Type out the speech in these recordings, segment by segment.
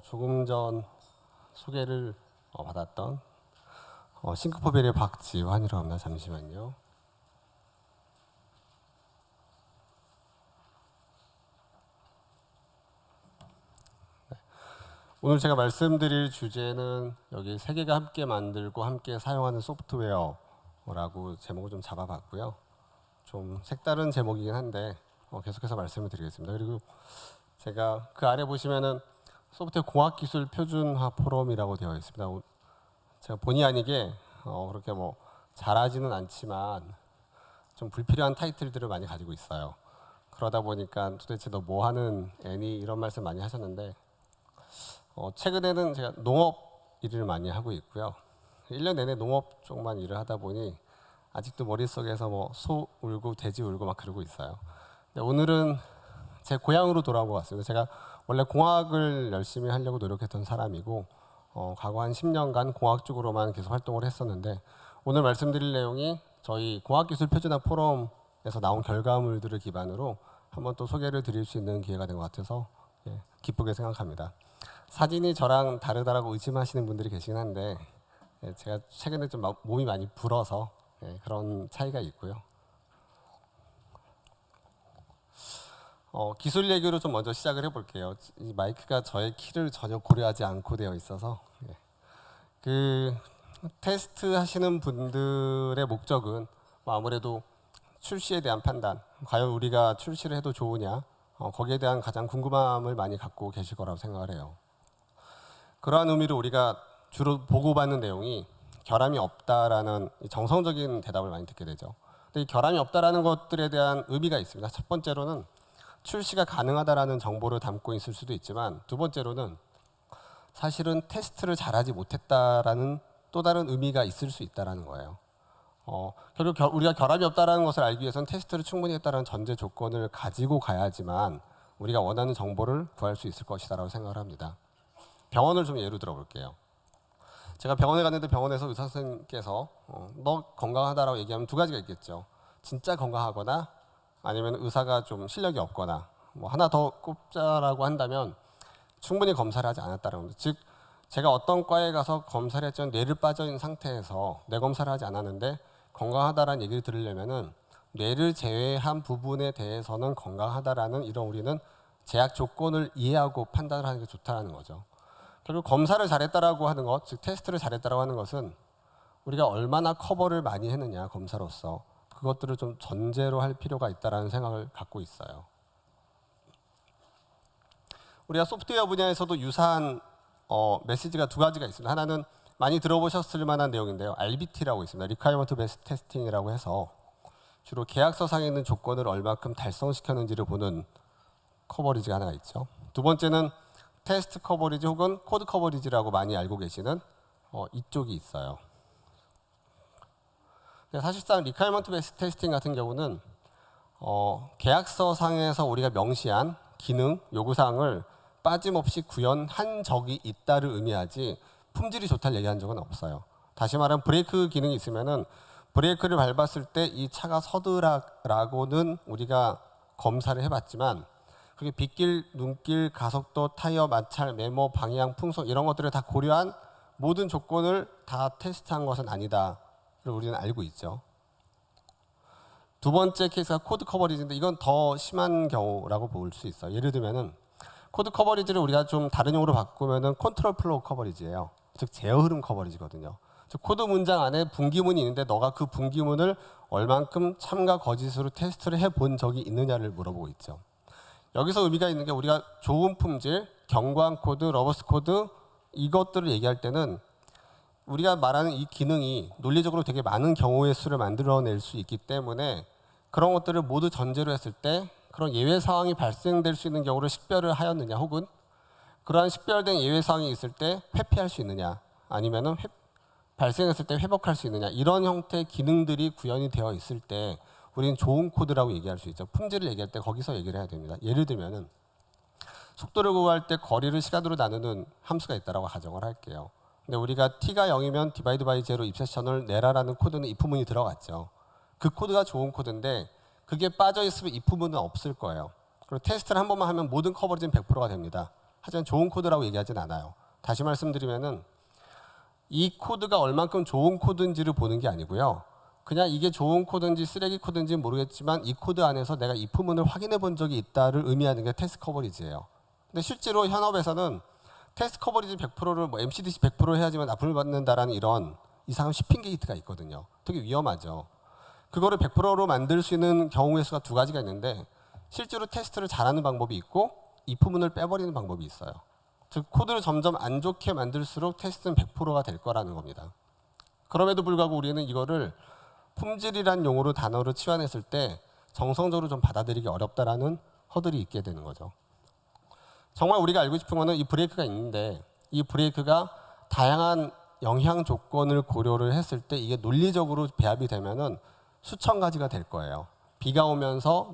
조금 전 소개를 받았던 싱크포벨의 박지환이라고 합니다. 잠시만요. 오늘 제가 말씀드릴 주제는 여기 세계가 함께 만들고 함께 사용하는 소프트웨어라고 제목을 좀 잡아봤고요. 좀 색다른 제목이긴 한데 계속해서 말씀을 드리겠습니다. 그리고 제가 그 아래 보시면은 소프트웨어 공학기술 표준화 포럼이라고 되어 있습니다. 제가 본의 아니게 그렇게 잘하지는 않지만 좀 불필요한 타이틀들을 많이 가지고 있어요. 그러다 보니까 도대체 너 뭐 하는 애니 이런 말씀 많이 하셨는데 최근에는 제가 농업 일을 많이 하고 있고요. 1년 내내 농업 쪽만 일을 하다 보니 아직도 머릿속에서 소 울고 돼지 울고 막 그러고 있어요. 근데 오늘은 제 고향으로 돌아온 것 같습니다. 제가 원래 공학을 열심히 하려고 노력했던 사람이고 과거 한 10년간 공학 쪽으로만 계속 활동을 했었는데 오늘 말씀드릴 내용이 저희 공학기술 표준화 포럼에서 나온 결과물들을 기반으로 한번 또 소개를 드릴 수 있는 기회가 된 것 같아서 기쁘게 생각합니다. 사진이 저랑 다르다라고 의심하시는 분들이 계시긴 한데 제가 최근에 좀 몸이 많이 불어서 그런 차이가 있고요. 기술 얘기로 좀 먼저 시작을 해볼게요. 이 마이크가 저의 키를 전혀 고려하지 않고 되어 있어서 그 테스트 하시는 분들의 목적은 아무래도 출시에 대한 판단, 과연 우리가 출시를 해도 좋으냐, 거기에 대한 가장 궁금함을 많이 갖고 계실 거라고 생각을 해요. 그러한 의미로 우리가 주로 보고받는 내용이 결함이 없다라는 정성적인 대답을 많이 듣게 되죠. 근데 이 결함이 없다라는 것들에 대한 의미가 있습니다. 첫 번째로는 출시가 가능하다라는 정보를 담고 있을 수도 있지만 두 번째로는 사실은 테스트를 잘하지 못했다라는 또 다른 의미가 있을 수 있다라는 거예요. 결국 우리가 결함이 없다라는 것을 알기 위해서는 테스트를 충분히 했다라는 전제 조건을 가지고 가야지만 우리가 원하는 정보를 구할 수 있을 것이다라고 생각을 합니다. 병원을 좀 예로 들어볼게요. 제가 병원에 갔는데 병원에서 의사 선생님께서 너 건강하다라고 얘기하면 두 가지가 있겠죠. 진짜 건강하거나 아니면 의사가 좀 실력이 없거나 하나 더 꼽자라고 한다면 충분히 검사를 하지 않았다는 겁니다. 즉 제가 어떤 과에 가서 검사를 했지만 뇌를 빠져 있는 상태에서 뇌 검사를 하지 않았는데 건강하다라는 얘기를 들으려면은 뇌를 제외한 부분에 대해서는 건강하다라는 이런 우리는 제약 조건을 이해하고 판단을 하는 게 좋다는 거죠. 결국 검사를 잘했다라고 하는 것, 즉 테스트를 잘했다라고 하는 것은 우리가 얼마나 커버를 많이 했느냐 검사로서 그것들을 좀 전제로 할 필요가 있다라는 생각을 갖고 있어요. 우리가 소프트웨어 분야에서도 유사한 메시지가 두 가지가 있습니다. 하나는 많이 들어보셨을 만한 내용인데요. RBT라고 있습니다. Requirement Based Testing이라고 해서 주로 계약서상에 있는 조건을 얼마큼 달성시켰는지를 보는 커버리지가 하나가 있죠. 두 번째는 테스트 커버리지 혹은 코드 커버리지라고 많이 알고 계시는 이쪽이 있어요. 사실상 Requirement Based Testing 같은 경우는 계약서상에서 우리가 명시한 기능, 요구사항을 빠짐없이 구현한 적이 있다를 의미하지 품질이 좋다를 얘기한 적은 없어요. 다시 말하면 브레이크 기능이 있으면은 브레이크를 밟았을 때 이 차가 서더라고는 우리가 검사를 해봤지만 그게 빗길, 눈길, 가속도, 타이어 마찰, 메모, 방향, 풍속 이런 것들을 다 고려한 모든 조건을 다 테스트한 것은 아니다를 우리는 알고 있죠. 두 번째 케이스가 코드 커버리지인데 이건 더 심한 경우라고 볼 수 있어요. 예를 들면은 코드 커버리지를 우리가 좀 다른 용어로 바꾸면은 컨트롤 플로우 커버리지예요. 즉 제어 흐름 커버리지거든요. 즉 코드 문장 안에 분기문이 있는데 너가 그 분기문을 얼만큼 참과 거짓으로 테스트를 해본 적이 있느냐를 물어보고 있죠. 여기서 의미가 있는 게 우리가 좋은 품질, 경고한 코드, 러버스 코드 이것들을 얘기할 때는 우리가 말하는 이 기능이 논리적으로 되게 많은 경우의 수를 만들어낼 수 있기 때문에 그런 것들을 모두 전제로 했을 때 그런 예외 상황이 발생될 수 있는 경우를 식별을 하였느냐 혹은 그러한 식별된 예외 상황이 있을 때 회피할 수 있느냐 아니면은 발생했을 때 회복할 수 있느냐 이런 형태의 기능들이 구현이 되어 있을 때 우리는 좋은 코드라고 얘기할 수 있죠. 품질을 얘기할 때 거기서 얘기를 해야 됩니다. 예를 들면은 속도를 구할 때 거리를 시간으로 나누는 함수가 있다라고 가정을 할게요. 근데 우리가 t가 0이면 디바이드 바이 제로 입세션을 내라라는 코드는 if문이 들어갔죠. 그 코드가 좋은 코드인데 그게 빠져 있으면 if문은 없을 거예요. 그리고 테스트를 한 번만 하면 모든 커버리지는 100%가 됩니다. 하지만 좋은 코드라고 얘기하진 않아요. 다시 말씀드리면은 이 코드가 얼만큼 좋은 코드인지를 보는 게 아니고요. 그냥 이게 좋은 코드인지 쓰레기 코드인지 모르겠지만 이 코드 안에서 내가 if문을 확인해 본 적이 있다를 의미하는 게 테스트 커버리지예요. 근데 실제로 현업에서는 테스트 커버리지 100%를 뭐 MCDC 100% 해야지만 납품을 받는다라는 이런 이상한 쉬핑 게이트가 있거든요. 되게 위험하죠. 그거를 100%로 만들 수 있는 경우의 수가 두 가지가 있는데 실제로 테스트를 잘하는 방법이 있고 if문을 빼버리는 방법이 있어요. 즉 코드를 점점 안 좋게 만들수록 테스트는 100%가 될 거라는 겁니다. 그럼에도 불구하고 우리는 이거를 품질이란 용어로 단어로 치환했을 때 정성적으로 좀 받아들이기 어렵다라는 허들이 있게 되는 거죠. 정말 우리가 알고 싶은 거는 이 브레이크가 있는데 이 브레이크가 다양한 영향 조건을 고려를 했을 때 이게 논리적으로 배합이 되면은 수천 가지가 될 거예요. 비가 오면서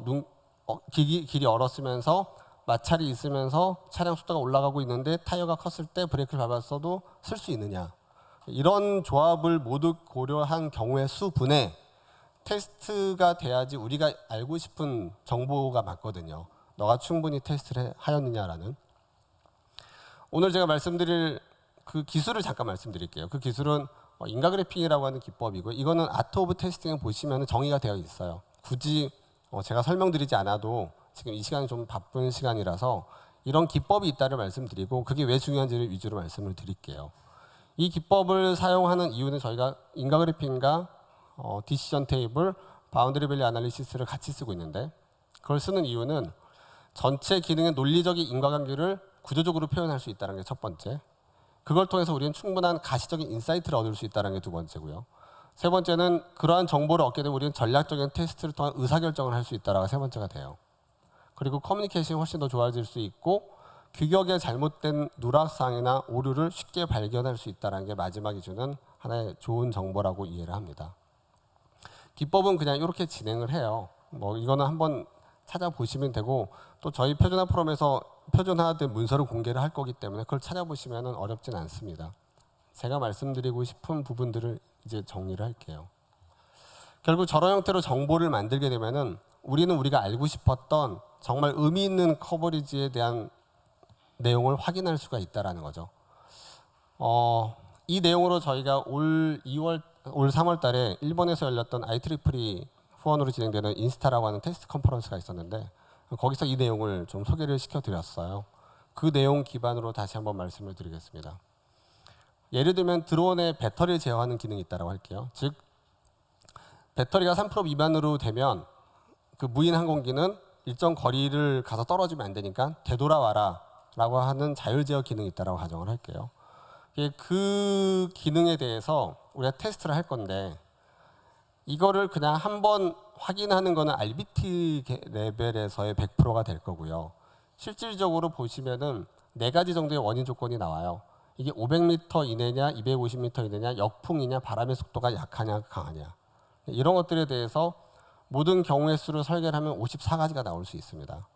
길이 얼었으면서 마찰이 있으면서 차량 속도가 올라가고 있는데 타이어가 컸을 때 브레이크를 밟았어도 쓸 수 있느냐. 이런 조합을 모두 고려한 경우의 수분에 테스트가 돼야지 우리가 알고 싶은 정보가 맞거든요. 너가 충분히 테스트를 하였느냐라는. 오늘 제가 말씀드릴 그 기술을 잠깐 말씀드릴게요. 그 기술은 인가그래핑이라고 하는 기법이고 이거는 아트 오브 테스팅을 보시면 정의가 되어 있어요. 굳이 제가 설명드리지 않아도 지금 이 시간이 좀 바쁜 시간이라서 이런 기법이 있다를 말씀드리고 그게 왜 중요한지를 위주로 말씀을 드릴게요. 이 기법을 사용하는 이유는 저희가 인가그래핑과 디시전 테이블, 바운드리 밸류 아날리시스를 같이 쓰고 있는데 그걸 쓰는 이유는 전체 기능의 논리적인 인과관계를 구조적으로 표현할 수 있다는 게 첫 번째. 그걸 통해서 우리는 충분한 가시적인 인사이트를 얻을 수 있다는 게 두 번째고요. 세 번째는 그러한 정보를 얻게 되면 우리는 전략적인 테스트를 통한 의사결정을 할 수 있다는 세 번째가 돼요. 그리고 커뮤니케이션이 훨씬 더 좋아질 수 있고 규격의 잘못된 누락사항이나 오류를 쉽게 발견할 수 있다는 게 마지막에 주는 하나의 좋은 정보라고 이해를 합니다. 기법은 그냥 이렇게 진행을 해요. 뭐 이거는 한번 찾아보시면 되고 또 저희 표준화 포럼에서 표준화된 문서를 공개를 할 거기 때문에 그걸 찾아보시면 어렵진 않습니다. 제가 말씀드리고 싶은 부분들을 이제 정리를 할게요. 결국 저런 형태로 정보를 만들게 되면은 우리는 우리가 알고 싶었던 정말 의미 있는 커버리지에 대한 내용을 확인할 수가 있다라는 거죠. 이 내용으로 저희가 올 3월 달에 일본에서 열렸던 IEEE 후원으로 진행되는 인스타라고 하는 테스트 컨퍼런스가 있었는데 거기서 이 내용을 좀 소개를 시켜드렸어요. 그 내용 기반으로 다시 한번 말씀을 드리겠습니다. 예를 들면 드론의 배터리를 제어하는 기능이 있다고 할게요. 즉 배터리가 3% 미만으로 되면 그 무인 항공기는 일정 거리를 가서 떨어지면 안 되니까 되돌아와라 라고 하는 자율 제어 기능이 있다고 가정을 할게요. 그 기능에 대해서 우리가 테스트를 할 건데 이거를 그냥 한번 확인하는 거는 RBT 레벨에서의 100%가 될 거고요. 실질적으로 보시면은 4가지 정도의 원인 조건이 나와요. 이게 500m 이내냐, 250m 이내냐, 역풍이냐, 바람의 속도가 약하냐, 강하냐. 이런 것들에 대해서 모든 경우의 수를 설계를 하면 54가지가 나올 수 있습니다.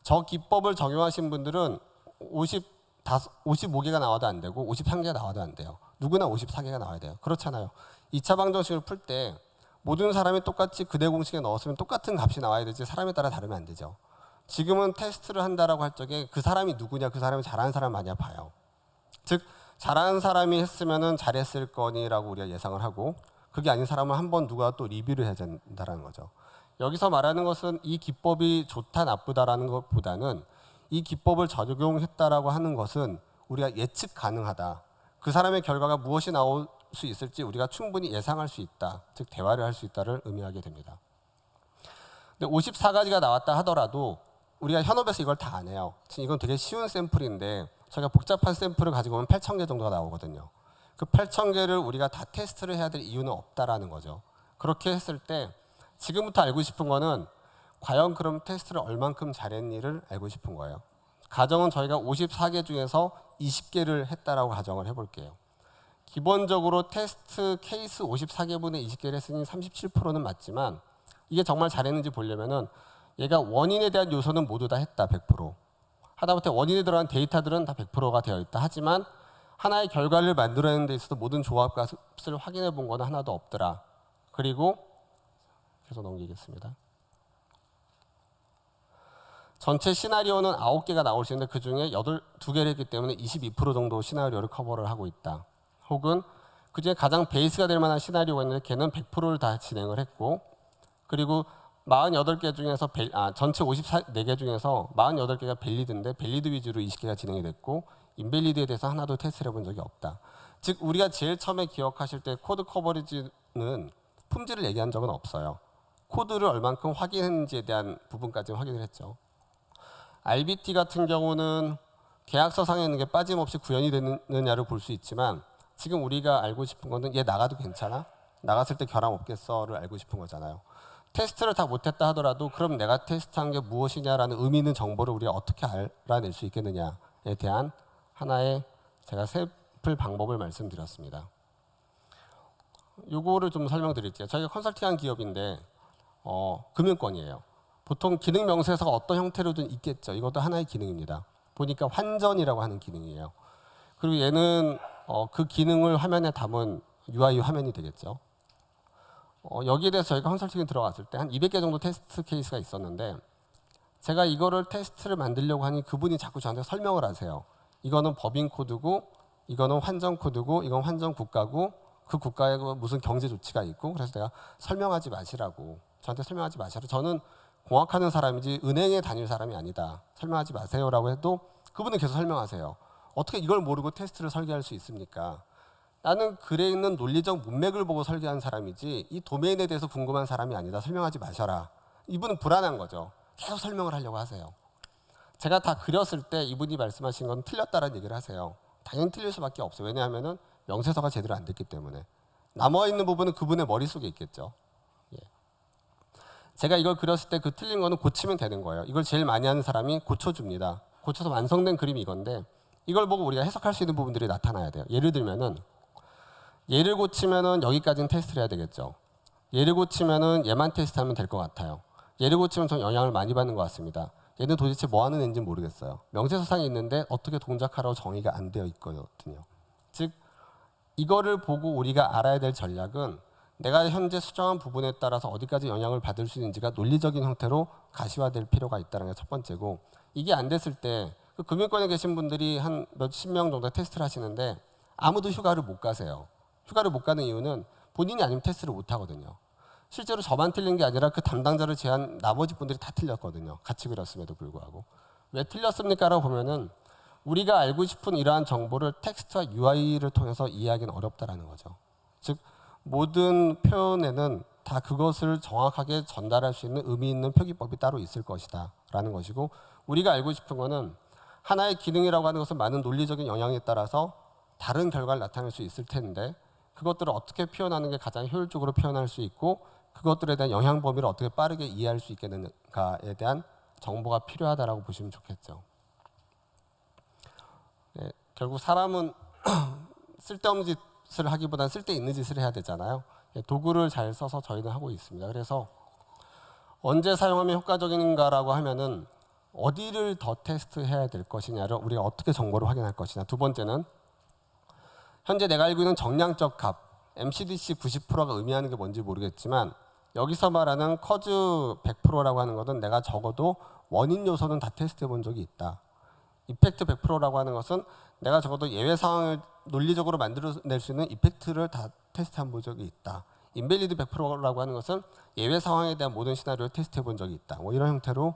저 기법을 적용하신 분들은 55개가 나와도 안 되고 53개가 나와도 안 돼요. 누구나 54개가 나와야 돼요. 그렇잖아요. 2차 방정식을 풀 때 모든 사람이 똑같이 그대 공식에 넣었으면 똑같은 값이 나와야 되지 사람에 따라 다르면 안 되죠. 지금은 테스트를 한다라고 할 적에 그 사람이 누구냐, 그 사람이 잘하는 사람 많이 봐요. 즉 잘하는 사람이 했으면은 잘했을 거니라고 우리가 예상을 하고 그게 아닌 사람은 한번 누가 또 리뷰를 해야 된다는 거죠. 여기서 말하는 것은 이 기법이 좋다 나쁘다라는 것보다는 이 기법을 적용했다라고 하는 것은 우리가 예측 가능하다. 그 사람의 결과가 무엇이 나올 수 있을지 우리가 충분히 예상할 수 있다. 즉 대화를 할 수 있다를 의미하게 됩니다. 근데 54가지가 나왔다 하더라도 우리가 현업에서 이걸 다 안 해요. 지금 이건 되게 쉬운 샘플인데 저희가 복잡한 샘플을 가지고 오면 8,000개 정도가 나오거든요. 그 8,000개를 우리가 다 테스트를 해야 될 이유는 없다라는 거죠. 그렇게 했을 때 지금부터 알고 싶은 거는 과연 그럼 테스트를 얼만큼 잘했니를 알고 싶은 거예요. 가정은 저희가 54개 중에서 20개를 했다라고 가정을 해볼게요. 기본적으로 테스트 케이스 54개분의 20개를 했으니 37%는 맞지만 이게 정말 잘했는지 보려면은 얘가 원인에 대한 요소는 모두 다 했다 100%. 하다못해 원인에 들어간 데이터들은 다 100%가 되어 있다. 하지만 하나의 결과를 만들어내는 데 있어서 모든 조합값을 확인해 본 건 하나도 없더라. 그리고 계속 넘기겠습니다. 전체 시나리오는 9개가 나올 수 있는데 그중에 2개를 했기 때문에 22% 정도 시나리오를 커버를 하고 있다. 혹은 그중에 가장 베이스가 될 만한 시나리오가 있는데 걔는 100%를 다 진행을 했고, 그리고 48개 중에서 전체 54개 중에서 48개가 밸리드인데 밸리드 위주로 20개가 진행이 됐고 인밸리드에 대해서 하나도 테스트를 해본 적이 없다. 즉 우리가 제일 처음에 기억하실 때 코드 커버리지는 품질을 얘기한 적은 없어요. 코드를 얼만큼 확인했는지에 대한 부분까지 확인을 했죠. RBT 같은 경우는 계약서상에 있는 게 빠짐없이 구현이 되느냐를 볼 수 있지만 지금 우리가 알고 싶은 거는 얘 나가도 괜찮아? 나갔을 때 결함 없겠어를 알고 싶은 거잖아요. 테스트를 다 못했다 하더라도 그럼 내가 테스트한 게 무엇이냐라는 의미 있는 정보를 우리가 어떻게 알아낼 수 있겠느냐에 대한 하나의 제가 세풀 방법을 말씀드렸습니다. 요거를 좀 설명드릴게요. 저희가 컨설팅한 기업인데 금융권이에요. 보통 기능 명세서가 어떤 형태로든 있겠죠. 이것도 하나의 기능입니다. 보니까 환전이라고 하는 기능이에요. 그리고 얘는 그 기능을 화면에 담은 UI 화면이 되겠죠. 여기에 대해서 저희가 컨설팅에 들어갔을 때 한 200개 정도 테스트 케이스가 있었는데 제가 이거를 테스트를 만들려고 하니 그분이 자꾸 저한테 설명을 하세요. 이거는 법인 코드고 이거는 환전 코드고 이건 환전 국가고 그 국가에 무슨 경제 조치가 있고 그래서 내가 설명하지 마시라고 저한테 설명하지 마시라고 저는 공학하는 사람이지 은행에 다닐 사람이 아니다. 설명하지 마세요라고 해도 그분은 계속 설명하세요. 어떻게 이걸 모르고 테스트를 설계할 수 있습니까? 나는 글에 있는 논리적 문맥을 보고 설계한 사람이지 이 도메인에 대해서 궁금한 사람이 아니다. 설명하지 마셔라. 이분은 불안한 거죠. 계속 설명을 하려고 하세요. 제가 다 그렸을 때 이분이 말씀하신 건 틀렸다라는 얘기를 하세요. 당연히 틀릴 수밖에 없어요. 왜냐하면 명세서가 제대로 안 됐기 때문에. 남아있는 부분은 그분의 머릿속에 있겠죠. 예. 제가 이걸 그렸을 때 그 틀린 거는 고치면 되는 거예요. 이걸 제일 많이 하는 사람이 고쳐줍니다. 고쳐서 완성된 그림이 이건데 이걸 보고 우리가 해석할 수 있는 부분들이 나타나야 돼요. 예를 들면은 얘를 고치면은 여기까지는 테스트를 해야 되겠죠. 얘를 고치면은 얘만 테스트하면 될 것 같아요. 얘를 고치면 좀 영향을 많이 받는 것 같습니다. 얘는 도대체 뭐 하는 애인지 모르겠어요. 명세서상에 있는데 어떻게 동작하라고 정의가 안 되어 있거든요. 즉 이거를 보고 우리가 알아야 될 전략은 내가 현재 수정한 부분에 따라서 어디까지 영향을 받을 수 있는지가 논리적인 형태로 가시화될 필요가 있다는 게 첫 번째고 이게 안 됐을 때 그 금융권에 계신 분들이 한 몇십 명 정도 테스트를 하시는데 아무도 휴가를 못 가세요. 휴가를 못 가는 이유는 본인이 아니면 테스트를 못 하거든요. 실제로 저만 틀린 게 아니라 그 담당자를 제한 나머지 분들이 다 틀렸거든요. 같이 그렸음에도 불구하고. 왜 틀렸습니까? 라고 보면은 우리가 알고 싶은 이러한 정보를 텍스트와 UI를 통해서 이해하기는 어렵다라는 거죠. 즉 모든 표현에는 다 그것을 정확하게 전달할 수 있는 의미 있는 표기법이 따로 있을 것이다 라는 것이고 우리가 알고 싶은 거는 하나의 기능이라고 하는 것은 많은 논리적인 영향에 따라서 다른 결과를 나타낼 수 있을 텐데 그것들을 어떻게 표현하는 게 가장 효율적으로 표현할 수 있고 그것들에 대한 영향 범위를 어떻게 빠르게 이해할 수 있겠는가에 대한 정보가 필요하다라고 보시면 좋겠죠. 네, 결국 사람은 쓸데없는 짓을 하기보다는 쓸데있는 짓을 해야 되잖아요. 도구를 잘 써서 저희는 하고 있습니다. 그래서 언제 사용하면 효과적인가라고 하면은 어디를 더 테스트해야 될 것이냐를 우리가 어떻게 정보를 확인할 것이냐. 두 번째는 현재 내가 알고 있는 정량적 값 MCDC 90%가 의미하는 게 뭔지 모르겠지만 여기서 말하는 커즈 100%라고 하는 것은 내가 적어도 원인 요소는 다 테스트해 본 적이 있다. 이펙트 100%라고 하는 것은 내가 적어도 예외 상황을 논리적으로 만들어낼 수 있는 이펙트를 다 테스트해 본 적이 있다. 인밸리드 100%라고 하는 것은 예외 상황에 대한 모든 시나리오를 테스트해 본 적이 있다. 뭐 이런 형태로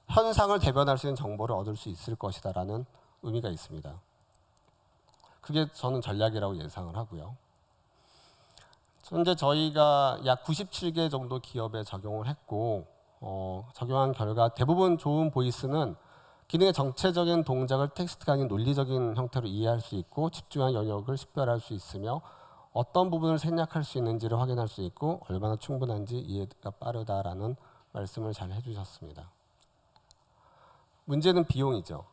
현상을 대변할 수 있는 정보를 얻을 수 있을 것이다라는 의미가 있습니다. 그게 저는 전략이라고 예상을 하고요. 현재 저희가 약 97개 정도 기업에 적용을 했고 적용한 결과 대부분 좋은 보이스는 기능의 정체적인 동작을 텍스트가 아닌 논리적인 형태로 이해할 수 있고 집중한 영역을 식별할 수 있으며 어떤 부분을 생략할 수 있는지를 확인할 수 있고 얼마나 충분한지 이해가 빠르다라는 말씀을 잘 해주셨습니다. 문제는 비용이죠.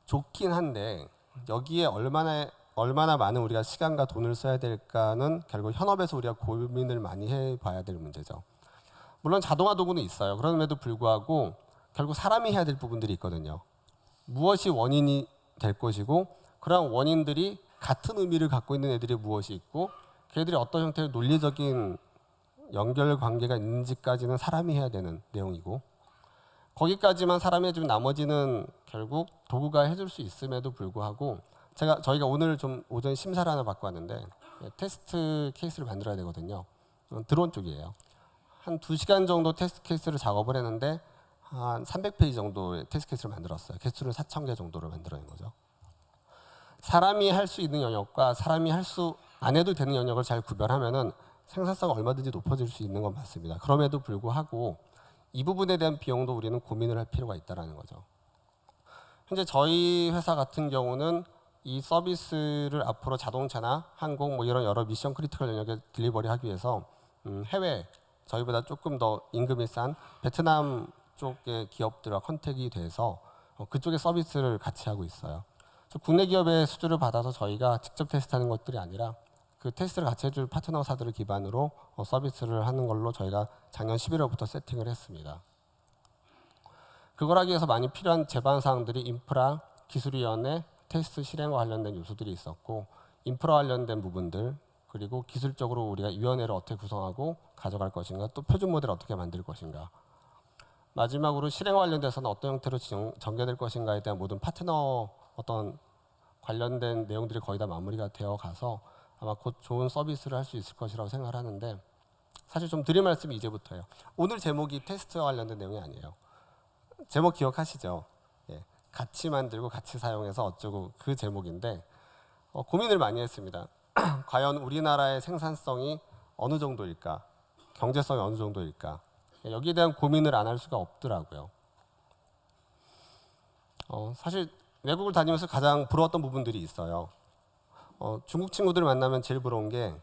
좋긴 한데 여기에 얼마나 많은 우리가 시간과 돈을 써야 될까는 결국 현업에서 우리가 고민을 많이 해봐야 될 문제죠. 물론 자동화 도구는 있어요. 그럼에도 불구하고 결국 사람이 해야 될 부분들이 있거든요. 무엇이 원인이 될 것이고 그러한 원인들이 같은 의미를 갖고 있는 애들이 무엇이 있고 걔들이 어떤 형태의 논리적인 연결 관계가 있는지까지는 사람이 해야 되는 내용이고 거기까지만 사람이 해주면 나머지는 결국 도구가 해줄 수 있음에도 불구하고 저희가 오늘 좀 오전 심사를 하나 받고 왔는데 테스트 케이스를 만들어야 되거든요. 드론 쪽이에요. 한 2시간 정도 테스트 케이스를 작업을 했는데 한 300페이지 정도의 테스트 케이스를 만들었어요. 개수를 4,000개 정도를 만들어낸 거죠. 사람이 할 수 있는 영역과 사람이 할 수 안 해도 되는 영역을 잘 구별하면은 생산성이 얼마든지 높아질 수 있는 건 맞습니다. 그럼에도 불구하고 이 부분에 대한 비용도 우리는 고민을 할 필요가 있다는 거죠. 현재 저희 회사 같은 경우는 이 서비스를 앞으로 자동차나 항공 뭐 이런 여러 미션 크리티컬 영역에 딜리버리하기 위해서 해외 저희보다 조금 더 임금이 싼 베트남 쪽의 기업들과 컨택이 돼서 그쪽의 서비스를 같이 하고 있어요. 국내 기업의 수주를 받아서 저희가 직접 테스트하는 것들이 아니라 그 테스트를 같이 해줄 파트너사들을 기반으로 서비스를 하는 걸로 저희가 작년 11월부터 세팅을 했습니다. 그걸 하기 위해서 많이 필요한 제반 사항들이 인프라, 기술위원회, 테스트 실행과 관련된 요소들이 있었고 인프라 관련된 부분들 그리고 기술적으로 우리가 위원회를 어떻게 구성하고 가져갈 것인가 또 표준 모델을 어떻게 만들 것인가 마지막으로 실행 관련돼서는 어떤 형태로 전개될 것인가에 대한 모든 파트너 어떤 관련된 내용들이 거의 다 마무리가 되어 가서 아마 곧 좋은 서비스를 할 수 있을 것이라고 생각을 하는데 사실 좀 드릴 말씀이 이제부터예요. 오늘 제목이 테스트와 관련된 내용이 아니에요. 제목 기억하시죠? 예, 같이 만들고 같이 사용해서 어쩌고 그 제목인데 고민을 많이 했습니다. 과연 우리나라의 생산성이 어느 정도일까? 경제성이 어느 정도일까? 여기에 대한 고민을 안 할 수가 없더라고요. 사실 외국을 다니면서 가장 부러웠던 부분들이 있어요. 중국 친구들을 만나면 제일 부러운 게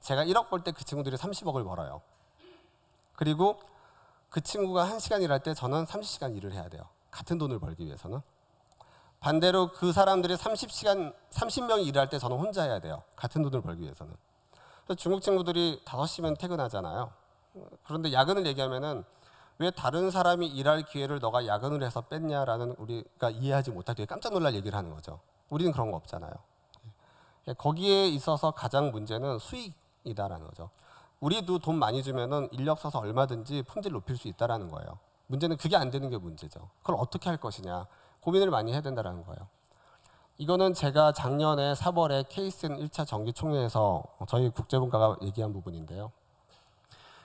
제가 1억 벌 때 그 친구들이 30억을 벌어요. 그리고 그 친구가 1시간 일할 때 저는 30시간 일을 해야 돼요. 같은 돈을 벌기 위해서는. 반대로 그 사람들이 30명이 일할 때 저는 혼자 해야 돼요. 같은 돈을 벌기 위해서는. 중국 친구들이 5시면 퇴근하잖아요. 그런데 야근을 얘기하면은 왜 다른 사람이 일할 기회를 너가 야근을 해서 뺐냐라는 우리가 이해하지 못할 때 깜짝 놀랄 얘기를 하는 거죠. 우리는 그런 거 없잖아요. 거기에 있어서 가장 문제는 수익이다라는 거죠. 우리도 돈 많이 주면은 인력 써서 얼마든지 품질 높일 수 있다라는 거예요. 문제는 그게 안 되는 게 문제죠. 그걸 어떻게 할 것이냐 고민을 많이 해야 된다는 거예요. 이거는 제가 작년에 4월에 KSN 1차 정기총회에서 저희 국제분과가 얘기한 부분인데요.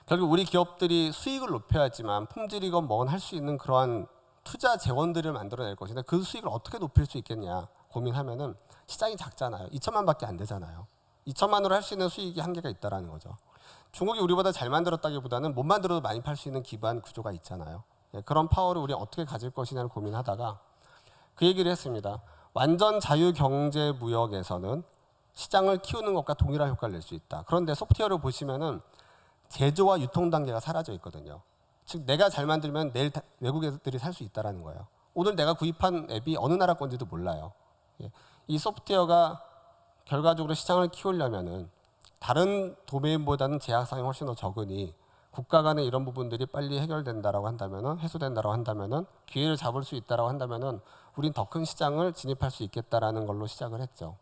결국 우리 기업들이 수익을 높여야지만 품질이건 뭐건 할 수 있는 그러한 투자 재원들을 만들어낼 것인데 그 수익을 어떻게 높일 수 있겠냐 고민하면은 시장이 작잖아요. 2천만 밖에 안 되잖아요. 2천만으로 할 수 있는 수익이 한계가 있다라는 거죠. 중국이 우리보다 잘 만들었다기보다는 못 만들어도 많이 팔 수 있는 기반 구조가 있잖아요. 그런 파워를 우리 어떻게 가질 것이냐를 고민하다가 그 얘기를 했습니다. 완전 자유경제무역에서는 시장을 키우는 것과 동일한 효과를 낼 수 있다. 그런데 소프트웨어를 보시면은 제조와 유통 단계가 사라져 있거든요. 즉 내가 잘 만들면 내일 외국 애들이 살 수 있다라는 거예요. 오늘 내가 구입한 앱이 어느 나라 건지도 몰라요. 이 소프트웨어가 결과적으로 시장을 키우려면은 다른 도메인보다는 제약상이 훨씬 더 적으니 국가 간의 이런 부분들이 빨리 해결된다라고 한다면은 해소된다라고 한다면은 기회를 잡을 수 있다라고 한다면은 우린 더 큰 시장을 진입할 수 있겠다라는 걸로 시작을 했죠.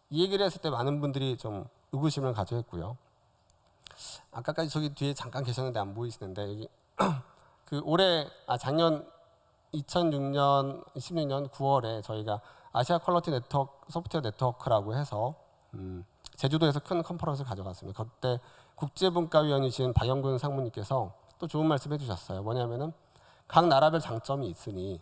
이 얘기를 했을 때 많은 분들이 좀 의구심을 가져했고요. 아까까지 저기 뒤에 잠깐 계셨는데 안 보이시는데 여기 작년 2006년 16년 9월에 저희가 아시아 퀄리티 네트워크 소프트웨어 네트워크라고 해서 제주도에서 큰 컨퍼런스를 가져갔습니다. 그때 국제분과위원이신 박영근 상무님께서 또 좋은 말씀 해주셨어요. 뭐냐면은 각 나라별 장점이 있으니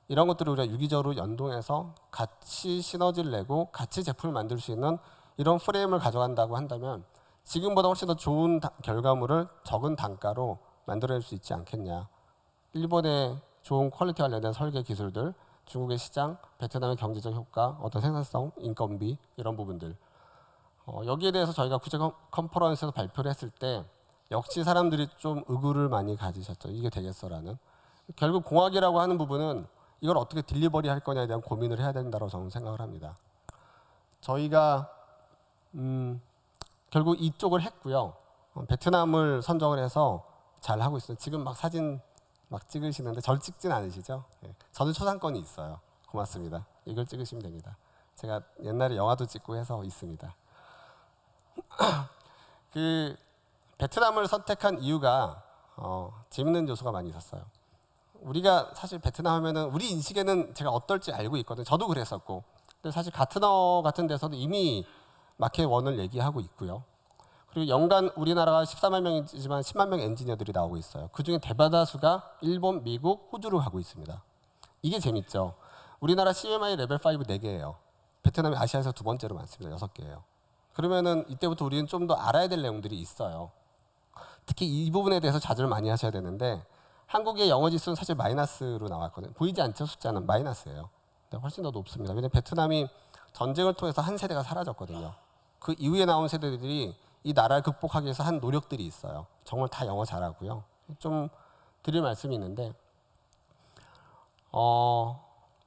이런 것들을 우리가 유기적으로 연동해서 같이 시너지를 내고 같이 제품을 만들 수 있는 이런 프레임을 가져간다고 한다면 지금보다 훨씬 더 좋은 결과물을 적은 단가로 만들어낼 수 있지 않겠냐. 일본의 좋은 퀄리티 관련된 설계 기술들, 중국의 시장, 베트남의 경제적 효과, 어떤 생산성, 인건비 이런 부분들. 여기에 대해서 저희가 국제 컨퍼런스에서 발표를 했을 때 역시 사람들이 좀 의구를 많이 가지셨죠. 이게 되겠어라는. 결국 공학이라고 하는 부분은 이걸 어떻게 딜리버리 할 거냐에 대한 고민을 해야 된다고 저는 생각을 합니다. 저희가 결국 이쪽을 했고요. 베트남을 선정을 해서 잘 하고 있어요. 지금 막 사진 막 찍으시는데 절 찍진 않으시죠? 저는 초상권이 있어요. 고맙습니다. 이걸 찍으시면 됩니다. 제가 옛날에 영화도 찍고 해서 있습니다. 그 베트남을 선택한 이유가 재밌는 요소가 많이 있었어요. 우리가 사실 베트남 하면은 우리 인식에는 제가 어떨지 알고 있거든요. 저도 그랬었고. 근데 사실 가트너 같은 데서도 이미 마켓 1을 얘기하고 있고요. 그리고 연간 우리나라가 14만 명이지만 10만 명 엔지니어들이 나오고 있어요. 그중에 대다수가 일본, 미국, 호주로 가고 있습니다. 이게 재밌죠. 우리나라 CMI 레벨 5 4개예요. 베트남이 아시아에서 두 번째로 많습니다. 6개예요. 그러면은 이때부터 우리는 좀 더 알아야 될 내용들이 있어요. 특히 이 부분에 대해서 자제를 많이 하셔야 되는데 한국의 영어 지수는 사실 마이너스로 나왔거든요. 보이지 않죠? 숫자는 마이너스예요. 근데 훨씬 더 높습니다. 왜냐하면 베트남이 전쟁을 통해서 한 세대가 사라졌거든요. 그 이후에 나온 세대들이 이 나라를 극복하기 위해서 한 노력들이 있어요. 정말 다 영어 잘하고요. 좀 드릴 말씀이 있는데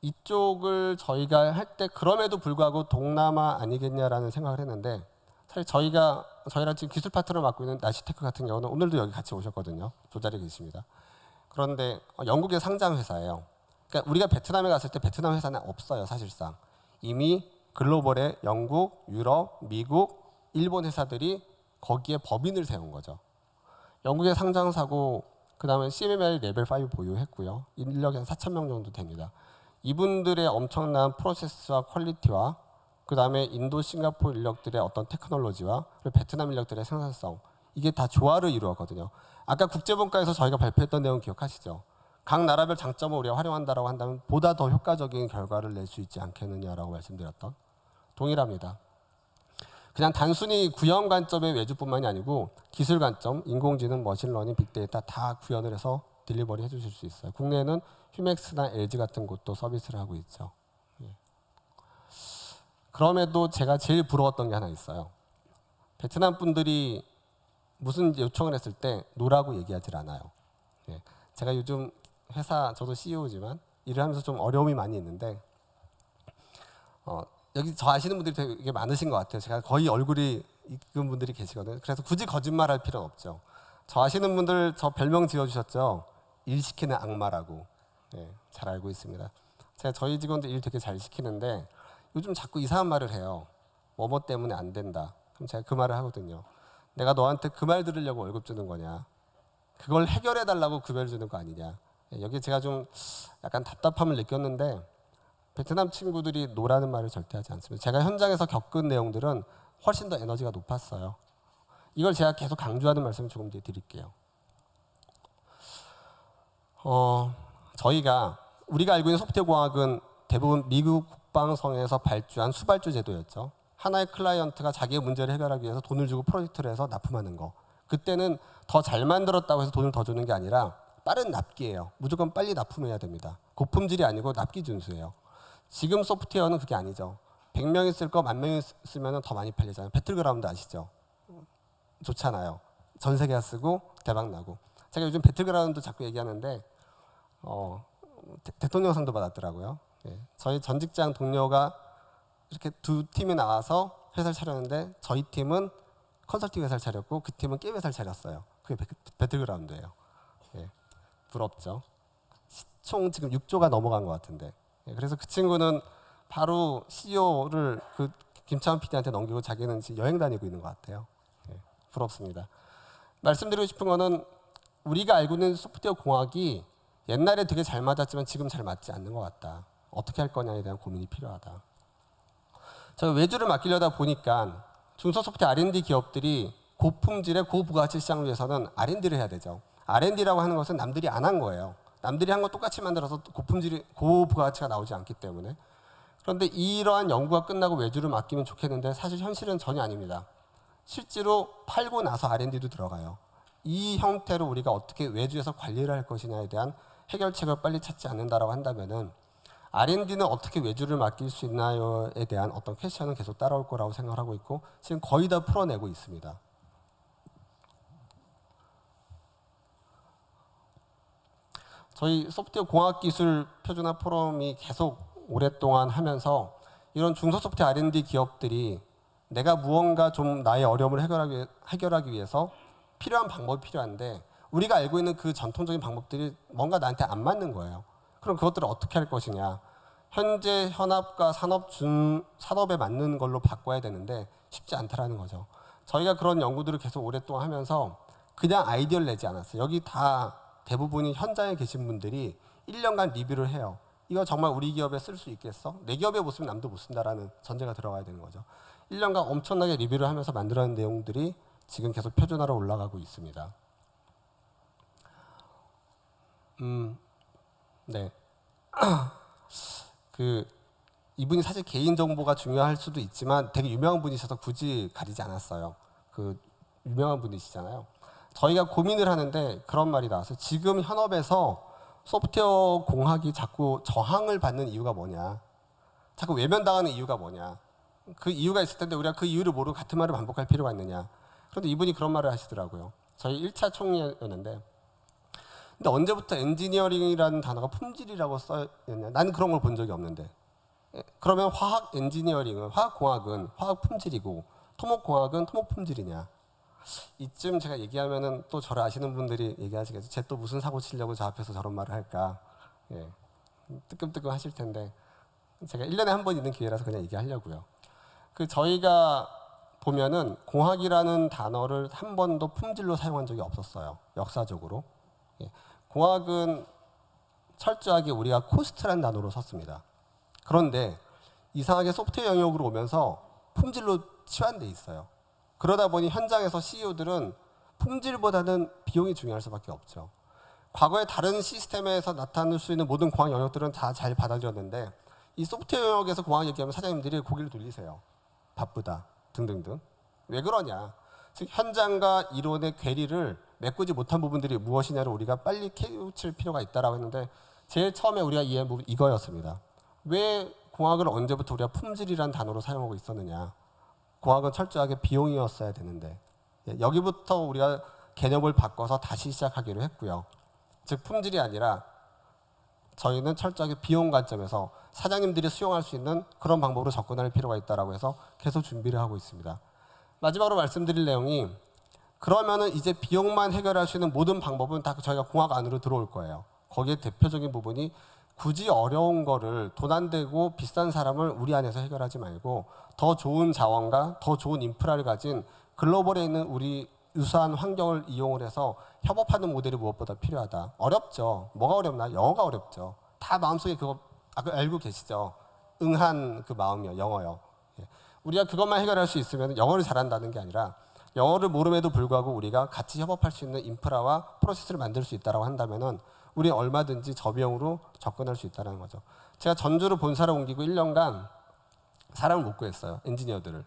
이쪽을 저희가 할 때 그럼에도 불구하고 동남아 아니겠냐라는 생각을 했는데 사실 저희랑 지금 기술 파트너를 맡고 있는 나시테크 같은 경우는 오늘도 여기 같이 오셨거든요. 저 자리에 계십니다. 그런데 영국의 상장 회사예요. 그러니까 우리가 베트남에 갔을 때 베트남 회사는 없어요. 사실상 이미 글로벌의 영국, 유럽, 미국, 일본 회사들이 거기에 법인을 세운 거죠. 영국의 상장사고 그다음에 CMMI 레벨 5 보유했고요. 인력이 한 4,000명 정도 됩니다. 이분들의 엄청난 프로세스와 퀄리티와 그다음에 인도, 싱가포르 인력들의 어떤 테크놀로지와 그리고 베트남 인력들의 생산성 이게 다 조화를 이루었거든요. 아까 국제본가에서 저희가 발표했던 내용 기억하시죠? 각 나라별 장점을 우리가 활용한다라고 한다면 보다 더 효과적인 결과를 낼 수 있지 않겠느냐라고 말씀드렸던 동일합니다. 그냥 단순히 구현 관점의 외주뿐만이 아니고 기술 관점, 인공지능, 머신러닝, 빅데이터 다 구현을 해서 딜리버리 해주실 수 있어요. 국내에는 휴맥스나 LG 같은 곳도 서비스를 하고 있죠. 그럼에도 제가 제일 부러웠던 게 하나 있어요. 베트남 분들이 무슨 요청을 했을 때 노라고 얘기하질 않아요. 제가 요즘 회사 저도 CEO지만 일을 하면서 좀 어려움이 많이 있는데 여기 저 아시는 분들이 되게 많으신 것 같아요. 제가 거의 얼굴이 익은 분들이 계시거든요. 그래서 굳이 거짓말할 필요는 없죠. 저 아시는 분들 저 별명 지어주셨죠. 일 시키는 악마라고. 잘 알고 있습니다. 제가 저희 직원들 일 되게 잘 시키는데 요즘 자꾸 이상한 말을 해요. 뭐뭐 때문에 안 된다. 그럼 제가 그 말을 하거든요. 내가 너한테 그 말 들으려고 월급 주는 거냐. 그걸 해결해 달라고 급여를 주는 거 아니냐. 여기 제가 좀 약간 답답함을 느꼈는데 베트남 친구들이 노라는 말을 절대 하지 않습니다. 제가 현장에서 겪은 내용들은 훨씬 더 에너지가 높았어요. 이걸 제가 계속 강조하는 말씀을 조금 뒤에 드릴게요. 우리가 알고 있는 소프트웨어 공학은 대부분 미국 국방성에서 발주한 수발주 제도였죠. 하나의 클라이언트가 자기의 문제를 해결하기 위해서 돈을 주고 프로젝트를 해서 납품하는 거. 그때는 더 잘 만들었다고 해서 돈을 더 주는 게 아니라 빠른 납기예요. 무조건 빨리 납품해야 됩니다. 고품질이 아니고 납기 준수예요. 지금 소프트웨어는 그게 아니죠. 100명이 쓸 거 10,000명이 쓰면 더 많이 팔리잖아요. 배틀그라운드 아시죠? 좋잖아요. 전 세계가 쓰고 대박 나고. 제가 요즘 배틀그라운드 자꾸 얘기하는데 대통령상도 받았더라고요. 저희 전 직장 동료가 이렇게 두 팀이 나와서 회사를 차렸는데 저희 팀은 컨설팅 회사를 차렸고 그 팀은 게임 회사를 차렸어요. 그게 배틀그라운드예요. 부럽죠. 총 지금 6조가 넘어간 것 같은데. 그래서 그 친구는 바로 CEO를 그 김창원 PD한테 넘기고 자기는 지금 여행 다니고 있는 것 같아요. 부럽습니다. 말씀드리고 싶은 거는 우리가 알고 있는 소프트웨어 공학이 옛날에 되게 잘 맞았지만 지금 잘 맞지 않는 것 같다. 어떻게 할 거냐에 대한 고민이 필요하다. 제가 외주를 맡기려다 보니까 중소소프트웨어 R&D 기업들이 고품질의 고부가가치 시장을 위해서는 R&D를 해야 되죠. R&D라고 하는 것은 남들이 안 한 거예요. 남들이 한 거 똑같이 만들어서 고부가가치가 나오지 않기 때문에. 그런데 이러한 연구가 끝나고 외주를 맡기면 좋겠는데 사실 현실은 전혀 아닙니다. 실제로 팔고 나서 R&D도 들어가요. 이 형태로 우리가 어떻게 외주에서 관리를 할 것이냐에 대한 해결책을 빨리 찾지 않는다라고 한다면은 R&D는 어떻게 외주를 맡길 수 있나요에 대한 어떤 퀘스천은 계속 따라올 거라고 생각을 하고 있고 지금 거의 다 풀어내고 있습니다. 저희 소프트웨어 공학기술 표준화 포럼이 계속 오랫동안 하면서 이런 중소소프트웨어 R&D 기업들이 내가 무언가 좀 나의 어려움을 해결하기 위해서 필요한 방법이 필요한데 우리가 알고 있는 그 전통적인 방법들이 뭔가 나한테 안 맞는 거예요. 그럼 그것들을 어떻게 할 것이냐. 현재 현업과 산업에 맞는 걸로 바꿔야 되는데 쉽지 않다라는 거죠. 저희가 그런 연구들을 계속 오랫동안 하면서 그냥 아이디어를 내지 않았어요. 여기 다 대부분이 현장에 계신 분들이 1년간 리뷰를 해요. 이거 정말 우리 기업에 쓸 수 있겠어? 내 기업에 못 쓰면 남도 못 쓴다라는 전제가 들어가야 되는 거죠. 1년간 엄청나게 리뷰를 하면서 만들어낸 내용들이 지금 계속 표준화로 올라가고 있습니다. 네. 이분이 사실 개인 정보가 중요할 수도 있지만 되게 유명한 분이셔서 굳이 가리지 않았어요. 유명한 분이시잖아요. 저희가 고민을 하는데 그런 말이 나왔어요. 지금 현업에서 소프트웨어 공학이 자꾸 저항을 받는 이유가 뭐냐? 자꾸 외면당하는 이유가 뭐냐? 그 이유가 있을 텐데 우리가 그 이유를 모르고 같은 말을 반복할 필요가 있느냐? 그런데 이분이 그런 말을 하시더라고요. 저희 1차 총회였는데 근데 언제부터 엔지니어링이라는 단어가 품질이라고 써있냐? 나는 그런 걸 본 적이 없는데 그러면 화학 엔지니어링은 화학공학은 화학 품질이고 토목공학은 토목 품질이냐? 이쯤 제가 얘기하면은 또 저를 아시는 분들이 얘기하시겠죠. 쟤 또 무슨 사고 치려고 저 앞에서 저런 말을 할까? 예. 뜨끔뜨끔 하실 텐데 제가 1년에 한 번 있는 기회라서 그냥 얘기하려고요. 저희가 보면은 공학이라는 단어를 한 번도 품질로 사용한 적이 없었어요. 역사적으로. 예. 공학은 철저하게 우리가 코스트라는 단어로 썼습니다. 그런데 이상하게 소프트웨어 영역으로 오면서 품질로 치환돼 있어요. 그러다 보니 현장에서 CEO들은 품질보다는 비용이 중요할 수밖에 없죠. 과거에 다른 시스템에서 나타날 수 있는 모든 공학 영역들은 다 잘 받아들였는데 이 소프트웨어 영역에서 공학 얘기하면 사장님들이 고개를 돌리세요. 바쁘다 등등등. 왜 그러냐? 즉 현장과 이론의 괴리를 메꾸지 못한 부분들이 무엇이냐를 우리가 빨리 캐우칠 필요가 있다라고 했는데 제일 처음에 우리가 이해한 부분이 이거였습니다. 왜 공학을 언제부터 우리가 품질이라는 단어로 사용하고 있었느냐? 공학은 철저하게 비용이었어야 되는데 여기부터 우리가 개념을 바꿔서 다시 시작하기로 했고요. 즉 품질이 아니라 저희는 철저하게 비용 관점에서 사장님들이 수용할 수 있는 그런 방법으로 접근할 필요가 있다라고 해서 계속 준비를 하고 있습니다. 마지막으로 말씀드릴 내용이 그러면은 이제 비용만 해결할 수 있는 모든 방법은 다 저희가 공학 안으로 들어올 거예요. 거기에 대표적인 부분이 굳이 어려운 거를 돈 안 되고 비싼 사람을 우리 안에서 해결하지 말고 더 좋은 자원과 더 좋은 인프라를 가진 글로벌에 있는 우리 유사한 환경을 이용을 해서 협업하는 모델이 무엇보다 필요하다. 어렵죠. 뭐가 어렵나? 영어가 어렵죠. 다 마음속에 그거 알고 계시죠? 응한 그 마음이요. 영어요. 예. 우리가 그것만 해결할 수 있으면 영어를 잘한다는 게 아니라 영어를 모름에도 불구하고 우리가 같이 협업할 수 있는 인프라와 프로세스를 만들 수 있다고 한다면은 우리 얼마든지 저비용으로 접근할 수 있다는 거죠. 제가 전주로 본사를 옮기고 1년간 사람을 못 구했어요. 엔지니어들을.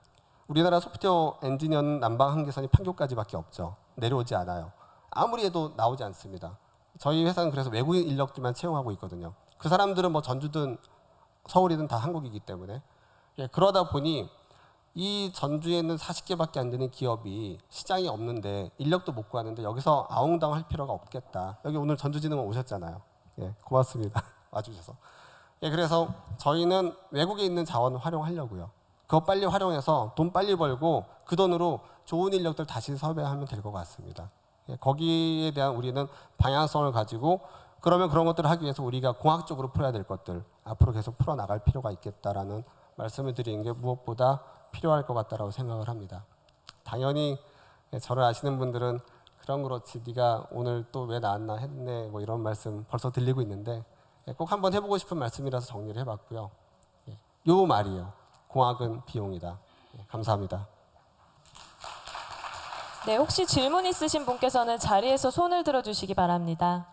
우리나라 소프트웨어 엔지니어는 난방 한계선이 판교까지밖에 없죠. 내려오지 않아요. 아무리 해도 나오지 않습니다. 저희 회사는 그래서 외국인 인력들만 채용하고 있거든요. 그 사람들은 뭐 전주든 서울이든 다 한국이기 때문에. 예, 그러다 보니 이 전주에 있는 40개밖에 안 되는 기업이 시장이 없는데 인력도 못 구하는데 여기서 아웅다웅 할 필요가 없겠다. 여기 오늘 전주진흥원 오셨잖아요. 예, 고맙습니다. 와주셔서. 예, 그래서 저희는 외국에 있는 자원을 활용하려고요. 그거 빨리 활용해서 돈 빨리 벌고 그 돈으로 좋은 인력들 다시 섭외하면 될 것 같습니다. 예, 거기에 대한 우리는 방향성을 가지고 그러면 그런 것들을 하기 위해서 우리가 공학적으로 풀어야 될 것들 앞으로 계속 풀어나갈 필요가 있겠다라는 말씀을 드리는 게 무엇보다 필요할 것 같다라고 생각을 합니다. 당연히 저를 아시는 분들은 그럼 그렇지 네가 오늘 또 왜 나왔나 했네 뭐 이런 말씀 벌써 들리고 있는데 꼭 한번 해보고 싶은 말씀이라서 정리를 해봤고요. 요 말이에요. 공학은 비용이다. 감사합니다. 네, 혹시 질문 있으신 분께서는 자리에서 손을 들어주시기 바랍니다.